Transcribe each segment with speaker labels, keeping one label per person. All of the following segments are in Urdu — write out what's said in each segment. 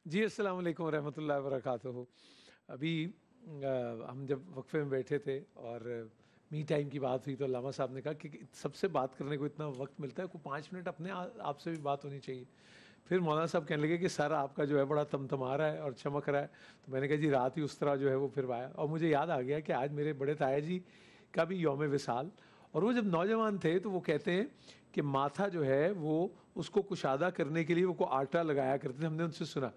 Speaker 1: جی السلام علیکم ورحمۃ اللہ وبرکاتہ۔ ابھی ہم جب وقفے میں بیٹھے تھے اور می ٹائم کی بات ہوئی تو علامہ صاحب نے کہا کہ سب سے بات کرنے کو اتنا وقت ملتا ہے، کوئی 5 منٹ اپنے آپ سے بھی بات ہونی چاہیے۔ پھر مولانا صاحب کہنے لگے کہ سر آپ کا جو ہے بڑا تمتما رہا ہے اور چمک رہا ہے، تو میں نے کہا جی رات ہی اس طرح جو ہے وہ پھر آیا، اور مجھے یاد آ گیا کہ آج میرے بڑے تایا جی کا بھی یوم وصال، اور وہ جب نوجوان تھے تو وہ کہتے ہیں کہ ماتھا جو ہے وہ اس کو کشادہ کرنے کے لیے وہ کو آٹا لگایا کرتے تھے۔ ہم نے ان سے سنا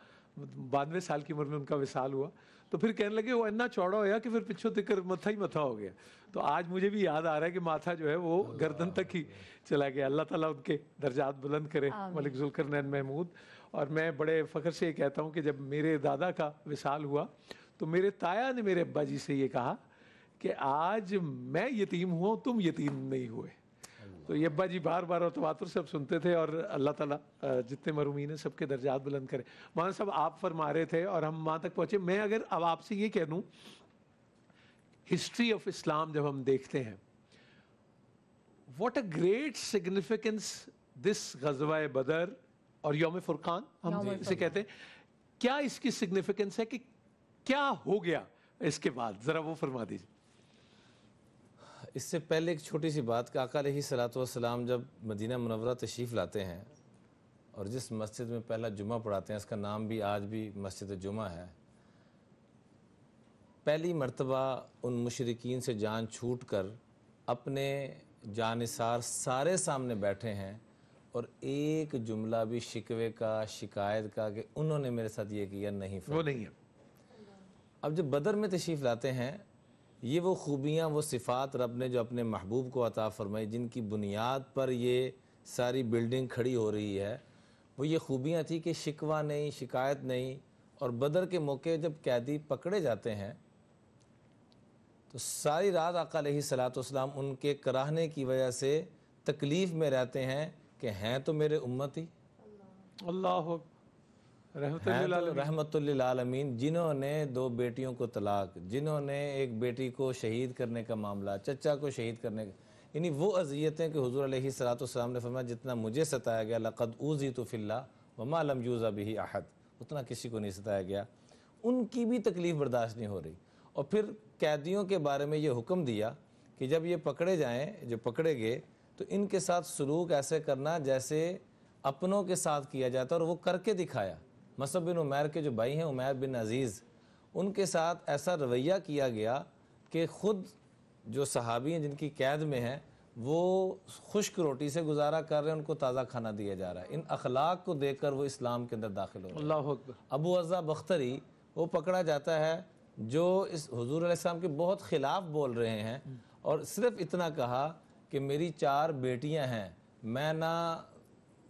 Speaker 1: 92 سال کی عمر میں ان کا وصال ہوا، تو پھر کہنے لگے وہ اتنا چوڑا ہوا کہ پھر پچھو تکر متھا ہی متھا ہو گیا۔ تو آج مجھے بھی یاد آ رہا ہے کہ ماتھا جو ہے وہ گردن تک ہی چلا گیا۔ اللہ تعالیٰ ان کے درجات بلند کرے ملک ذوالقرنین محمود۔ اور میں بڑے فخر سے یہ کہتا ہوں کہ جب میرے دادا کا وصال ہوا تو میرے تایا نے میرے ابا جی سے یہ کہا کہ آج میں یتیم ہوں تم یتیم نہیں ہوئے۔ تو یہ ابا جی بار بار اور تواتر سے اب سنتے تھے، اور اللہ تعالیٰ جتنے مرحومین ہیں سب کے درجات بلند کرے۔ مولانا صاحب آپ فرما رہے تھے اور ہم وہاں تک پہنچے، میں اگر اب آپ سے یہ کہہ دوں ہسٹری آف اسلام جب ہم دیکھتے ہیں، واٹ اے گریٹ سگنیفیکنس دس غزوہ بدر اور یوم فرقان ہم اسے کہتے ہیں، کیا اس کی سگنیفیکنس ہے کہ کیا ہو گیا اس کے بعد، ذرا وہ فرما دیجیے۔
Speaker 2: اس سے پہلے ایک چھوٹی سی بات کہ آقا علیہ السلام جب مدینہ منورہ تشریف لاتے ہیں اور جس مسجد میں پہلا جمعہ پڑھاتے ہیں، اس کا نام بھی آج بھی مسجد جمعہ ہے، پہلی مرتبہ ان مشرکین سے جان چھوٹ کر اپنے جانثار سارے سامنے بیٹھے ہیں، اور ایک جملہ بھی شکوے کا شکایت کا کہ انہوں نے میرے ساتھ یہ کیا نہیں فرمایا،
Speaker 1: وہ نہیں ہے۔
Speaker 2: اب جب بدر میں تشریف لاتے ہیں، یہ وہ خوبیاں وہ صفات رب نے جو اپنے محبوب کو عطا فرمائی، جن کی بنیاد پر یہ ساری بلڈنگ کھڑی ہو رہی ہے، وہ یہ خوبیاں تھیں کہ شکوہ نہیں، شکایت نہیں۔ اور بدر کے موقع جب قیدی پکڑے جاتے ہیں تو ساری رات آقا علیہ السلام ان کے کراہنے کی وجہ سے تکلیف میں رہتے ہیں کہ ہیں تو میرے امتی،
Speaker 1: اللہ
Speaker 2: رحمت للعالمین، جنہوں نے 2 بیٹیوں کو طلاق، جنہوں نے ایک بیٹی کو شہید کرنے کا معاملہ، چچا کو شہید کرنے کا، یعنی وہ اذیتیں کہ حضور علیہ السلام نے فرمایا جتنا مجھے ستایا گیا لقد اوذیت فی اللہ وما لم یوذ بہ احد، اتنا کسی کو نہیں ستایا گیا، ان کی بھی تکلیف برداشت نہیں ہو رہی۔ اور پھر قیدیوں کے بارے میں یہ حکم دیا کہ جب یہ پکڑے جائیں، جو پکڑے گئے تو ان کے ساتھ سلوک ایسے کرنا جیسے اپنوں کے ساتھ کیا جاتا، اور وہ کر کے دکھایا۔ مصعب بن عمیر کے جو بھائی ہیں عمیر بن عزیز، ان کے ساتھ ایسا رویہ کیا گیا کہ خود جو صحابی ہیں جن کی قید میں ہیں وہ خشک روٹی سے گزارا کر رہے ہیں، ان کو تازہ کھانا دیا جا رہا ہے۔ ان اخلاق کو دیکھ کر وہ اسلام کے اندر داخل ہو رہے ہیں۔
Speaker 1: اللہ اکبر۔
Speaker 2: ابو عزہ بختری وہ پکڑا جاتا ہے جو اس حضور علیہ السلام کے بہت خلاف بول رہے ہیں، اور صرف اتنا کہا کہ میری 4 بیٹیاں ہیں، میں نہ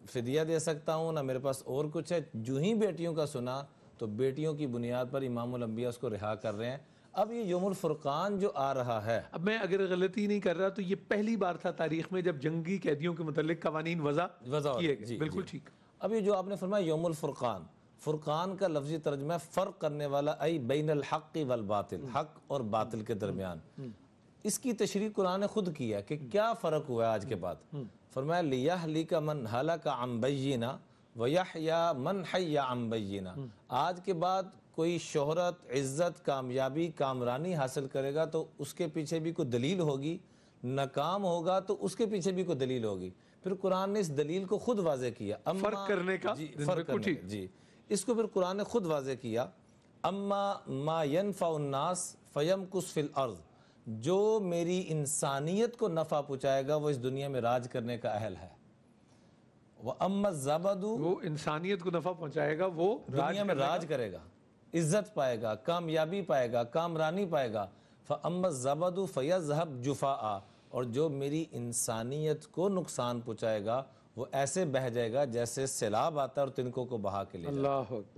Speaker 2: فدیہ دے سکتا ہوں نہ میرے پاس اور کچھ ہے۔ جو ہی بیٹیوں کا سنا تو بیٹیوں کی بنیاد پر امام الانبیاء اس کو رہا کر رہے ہیں۔ اب یہ یوم الفرقان جو آ رہا ہے،
Speaker 1: اب میں اگر غلطی نہیں کر رہا تو یہ پہلی بار تھا تاریخ میں جب جنگی قیدیوں کے متعلق قوانین وضع کیے گئے۔ بالکل ٹھیک۔
Speaker 2: اب یہ جو آپ نے فرمایا یوم الفرقان، فرقان کا لفظی ترجمہ ہے فرق کرنے والا، ای بین الحق والباطل، حق اور باطل کے درمیان۔ اس کی تشریح قرآن نے خود کی ہے کہ کیا فرق ہوا ہے آج کے بعد۔ فرمایا لیہلک من ہلک عن بینہ ویحیی من حی عن بینہ، آج کے بعد کوئی شہرت، عزت، کامیابی، کامرانی حاصل کرے گا تو اس کے پیچھے بھی کوئی دلیل ہوگی، ناکام ہوگا تو اس کے پیچھے بھی کوئی دلیل ہوگی۔ پھر قرآن نے اس دلیل کو خود واضح کیا،
Speaker 1: فرق کرنے کا،
Speaker 2: فرق کرنے کا، جی اس کو پھر قرآن نے خود واضح کیا، اما ما ينفع الناس فیمکث فی الارض، جو میری انسانیت کو نفع پہنچائے گا وہ اس دنیا میں راج کرنے کا اہل ہے، وَأَمَّا الزَّبَدُ، وہ
Speaker 1: انسانیت کو نفع پہنچائے گا، وہ
Speaker 2: دنیا میں راج کرے گا، عزت پائے گا، کامیابی پائے گا، کامرانی پائے گا، فَأَمَّا الزَّبَدُ فَيَذْهَبْ جُفَاءً، اور جو میری انسانیت کو نقصان پہنچائے گا وہ ایسے بہہ جائے گا جیسے سیلاب آتا ہے اور تنکوں کو بہا کے لے جاتا ہے۔
Speaker 1: اللہ اکبر۔